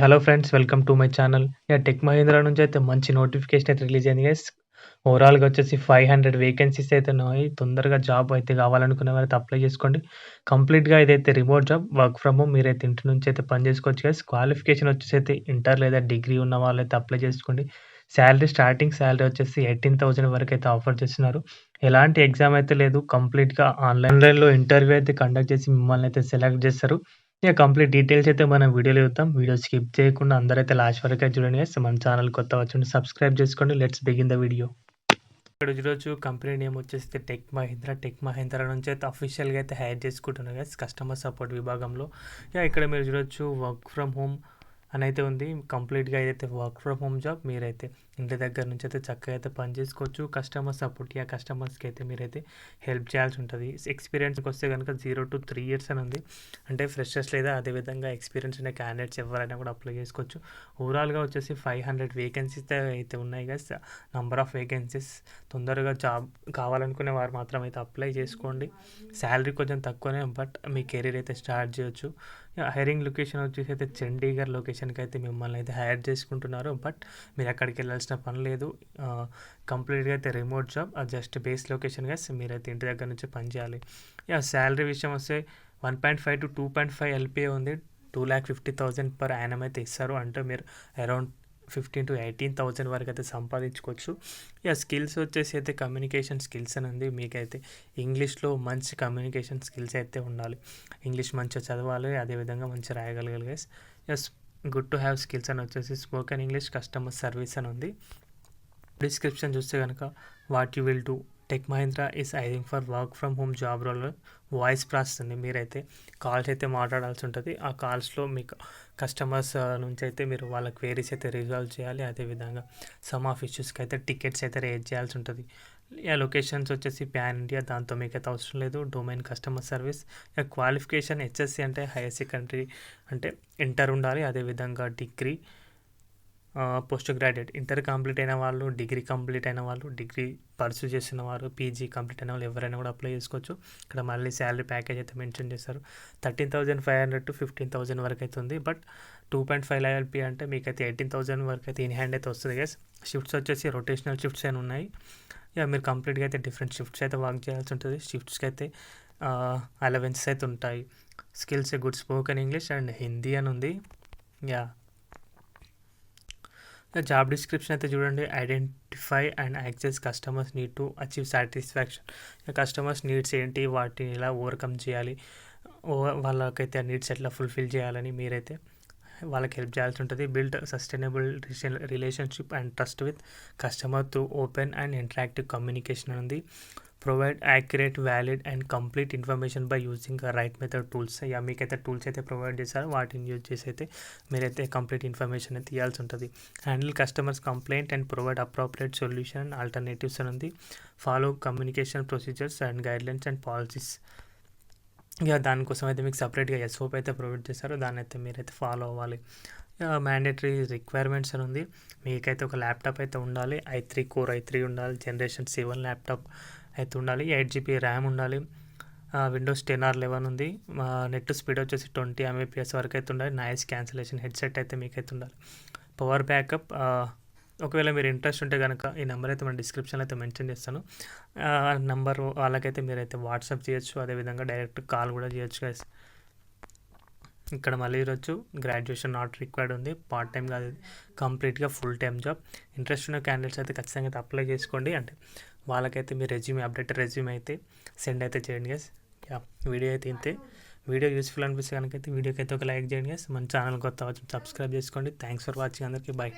Hello friends, welcome to my channel. Tech Mahindra నుంచి అయితే మంచి నోటిఫికేషన్ అయితే రిలీజ్ అయింది గైస్. ఓవరాల్‌గా వచ్చేసి 500 వేకెన్సీస్ అయితే ఉన్నాయి. తొందరగా జాబ్ అయితే కావాలనుకునే వారైతే అప్లై చేసుకోండి. కంప్లీట్‌గా ఇదైతే remote job, work from home. మీరైతే ఇంటి నుంచి అయితే పని చేసుకోవచ్చు గైస్. క్వాలిఫికేషన్ వచ్చేసి అయితే ఇంటర్ లేదా డిగ్రీ ఉన్న వాళ్ళైతే అప్లై చేసుకోండి. స్టార్టింగ్ సాలరీ వచ్చేసి 18,000 వరకైతే ఆఫర్ చేస్తున్నారు. ఎలాంటి ఎగ్జామ్ అయితే లేదు. కంప్లీట్‌గా ఆన్‌లైన్‌లో ఇంటర్వ్యూ అయితే కండక్ట్ చేసి మిమ్మల్ని అయితే సెలెక్ట్ చేస్తారు. కంప్లీట్ డీటెయిల్స్ అయితే మనం వీడియోలో చూద్దాం. వీడియో స్కిప్ చేయకుండా అందరైతే లాస్ట్ వరకే చూడండి గైస్. మన ఛానల్ కొత్త వచ్చుంటే సబ్స్క్రైబ్ చేసుకోండి. Let's begin the video. ఇక్కడ ఈరోజు కంపెనీ నేమ్ వచ్చేసి టెక్ మహీంద్రా. టెక్ మహీంద్రా నుంచి అయితే అఫీషియల్‌గా అయితే హైర్ చేసుకుంటున్నారు గైస్, కస్టమర్ సపోర్ట్ విభాగంలో. ఇక్కడ మీరు చూడొచ్చు వర్క్ ఫ్రమ్ హోమ్ అని అయితే ఉంది. కంప్లీట్‌గా ఇదైతే వర్క్ ఫ్రమ్ హోమ్ జాబ్. మీరైతే ఇంటి దగ్గర నుంచి అయితే చక్కగా అయితే పని చేసుకోవచ్చు. కస్టమర్ సపోర్ట్, కస్టమర్స్కి అయితే మీరైతే హెల్ప్ చేయాల్సి ఉంటుంది. ఎక్స్పీరియన్స్కి వస్తే కనుక 0 to 3 years అని ఉంది. అంటే ఫ్రెషర్స్ లేదా అదేవిధంగా ఎక్స్పీరియన్స్ ఉన్న క్యాండిడేట్స్ ఎవరైనా కూడా అప్లై చేసుకోవచ్చు. ఓవరాల్గా వచ్చేసి 500 వేకెన్సీస్ అయితే ఉన్నాయి గైస్. Number of vacancies. తొందరగా జాబ్ కావాలనుకునే వారు మాత్రం అయితే అప్లై చేసుకోండి. శాలరీ కొంచెం తక్కువనే, బట్ మీ కెరీర్ అయితే స్టార్ట్ చేయొచ్చు. హైరింగ్ లొకేషన్ వచ్చేసి అయితే చండీగఢ్ లొకేషన్కి అయితే మిమ్మల్ని అయితే హైర్ చేసుకుంటున్నారు. బట్ మీరు అక్కడికి వెళ్ళాల్సిన పని లేదు. కంప్లీట్గా అయితే రిమోట్ జాబ్. జస్ట్ బేస్ లొకేషన్గా మీరైతే ఇంటి దగ్గర నుంచి పని చేయాలి. శాలరీ విషయం వస్తే 1.5 to 2.5 LPA ఉంది. 2,50,000 per annum అయితే ఇస్తారు. అంటే మీరు అరౌండ్ 15,000 to 18,000 వరకు అయితే సంపాదించుకోవచ్చు. స్కిల్స్ వచ్చేసి అయితే కమ్యూనికేషన్ స్కిల్స్ అని ఉంది. మీకైతే ఇంగ్లీష్లో మంచి కమ్యూనికేషన్ స్కిల్స్ అయితే ఉండాలి. ఇంగ్లీష్ మంచిగా చదవాలి, అదేవిధంగా మంచిగా రాయగలగాలి guys. Good to have skills అని వచ్చేసి స్పోకెన్ ఇంగ్లీష్, కస్టమర్ సర్వీస్ అని ఉంది. డిస్క్రిప్షన్ చూస్తే కనుక what you will do, Tech Mahindra is hiring for work from home job role. Voice process ఉంది. మీరైతే కాల్స్ అయితే మాట్లాడాల్సి ఉంటుంది. ఆ కాల్స్లో మీకు కస్టమర్స్ నుంచి అయితే మీరు వాళ్ళ క్వేరీస్ అయితే రిజాల్వ్ చేయాలి. అదేవిధంగా సమ్ ఆఫ్ ఇష్యూస్కి అయితే టికెట్స్ అయితే రేజ్ చేయాల్సి ఉంటుంది. లొకేషన్స్ వచ్చేసి ప్యాన్ ఇండియా, దాంతో మీకైతే అవసరం లేదు. Domain customer service. Qualification HSC అంటే హైయర్ సెకండరీ అంటే ఇంటర్ ఉండాలి. అదేవిధంగా degree, post graduate, inter complete అయిన వాళ్ళు, డిగ్రీ కంప్లీట్ అయిన వాళ్ళు, డిగ్రీ పర్సూ చేసిన వారు, పీజీ కంప్లీట్ అయిన వాళ్ళు ఎవరైనా కూడా అప్లై చేసుకోవచ్చు. ఇక్కడ మళ్ళీ శాలరీ ప్యాకేజ్ అయితే మెన్షన్ చేశారు. 13,500 to 15,000 వరకు అయితే ఉంది. బట్ 2.5 LP అంటే మీకైతే 18,000 వరకు అయితే ఇన్ హ్యాండ్ అయితే వస్తుంది గైస్. షిఫ్ట్స్ వచ్చేసి రొటేషనల్ షిఫ్ట్స్ అని ఉన్నాయి. మీరు కంప్లీట్గా అయితే డిఫరెంట్ షిఫ్ట్స్ అయితే వర్క్ చేయాల్సి ఉంటుంది. షిఫ్ట్స్కి అయితే అలవెన్సెస్ అయితే ఉంటాయి. Skills good spoken English and Hindi అని ఉంది. జాబ్ డిస్క్రిప్షన్ అయితే చూడండి. Identify and access customers need to achieve satisfaction. Customers needs ఏంటి, వాటిని ఎలా ఓవర్కమ్ చేయాలి, వాళ్ళకైతే ఆ నీడ్స్ ఎట్లా ఫుల్ఫిల్ చేయాలని మీరైతే వాళ్ళకి హెల్ప్ చేయాల్సి ఉంటుంది. Build sustainable relationship and trust with customer through open and interactive communication ఉంది. Provide accurate, valid and complete information by using right method tools. మీకైతే టూల్స్ అయితే ప్రొవైడ్ చేశారు. వాటిని యూజ్ చేసి అయితే మీరైతే కంప్లీట్ ఇన్ఫర్మేషన్ అయితే ఇవ్వాల్సి ఉంటుంది. Handle customers complaint and provide appropriate solution and alternatives అని ఉంది. Follow communication procedures and guidelines and policies. దానికోసం అయితే మీకు సపరేట్గా SOP అయితే ప్రొవైడ్ చేశారు. దాన్ని అయితే మీరైతే ఫాలో అవ్వాలి. మ్యాండేటరీ రిక్వైర్మెంట్స్ అని ఉంది. మీకైతే ఒక ల్యాప్టాప్ అయితే ఉండాలి. Core i3 ఉండాలి. జనరేషన్ 7 ల్యాప్టాప్ అయితే ఉండాలి. 8GB ర్యామ్ ఉండాలి. విండోస్ 10 or 11 ఉంది. నెట్ స్పీడ్ వచ్చేసి 20 Mbps వరకు అయితే ఉండాలి. నాయిస్ క్యాన్సిలేషన్ హెడ్సెట్ అయితే మీకైతే ఉండాలి. Power backup. ఒకవేళ మీరు ఇంట్రెస్ట్ ఉంటే కనుక ఈ నెంబర్ అయితే మన డిస్క్రిప్షన్లో అయితే మెన్షన్ చేస్తాను. నెంబర్ వాళ్ళకైతే మీరైతే వాట్సాప్ చేయొచ్చు. అదేవిధంగా డైరెక్ట్ కాల్ కూడా చేయొచ్చు గైస్. ఇక్కడ మళ్ళీ ఈరోజు గ్రాడ్యుయేషన్ నాట్ రిక్వైర్డ్ ఉంది. పార్ట్ టైం కాదు, కంప్లీట్గా ఫుల్ టైం జాబ్. ఇంట్రెస్ట్ ఉన్న క్యాండిడేట్స్ అయితే ఖచ్చితంగా అయితే అప్లై చేసుకోండి. అంటే వాళ్ళకైతే మీ అప్డేటెడ్ రెజ్యూమ్ అయితే సెండ్ అయితే చేయండి గైస్. వీడియో అయితే ఇంతే. వీడియో యూస్ఫుల్ అనిపిస్తే కనుక అయితే వీడియోకి అయితే ఒక లైక్ చేయండి గైస్. మన ఛానల్ కొత్త వచ్చి సబ్స్క్రైబ్ చేసుకోండి. Thanks for watching. అందరికీ బాయ్.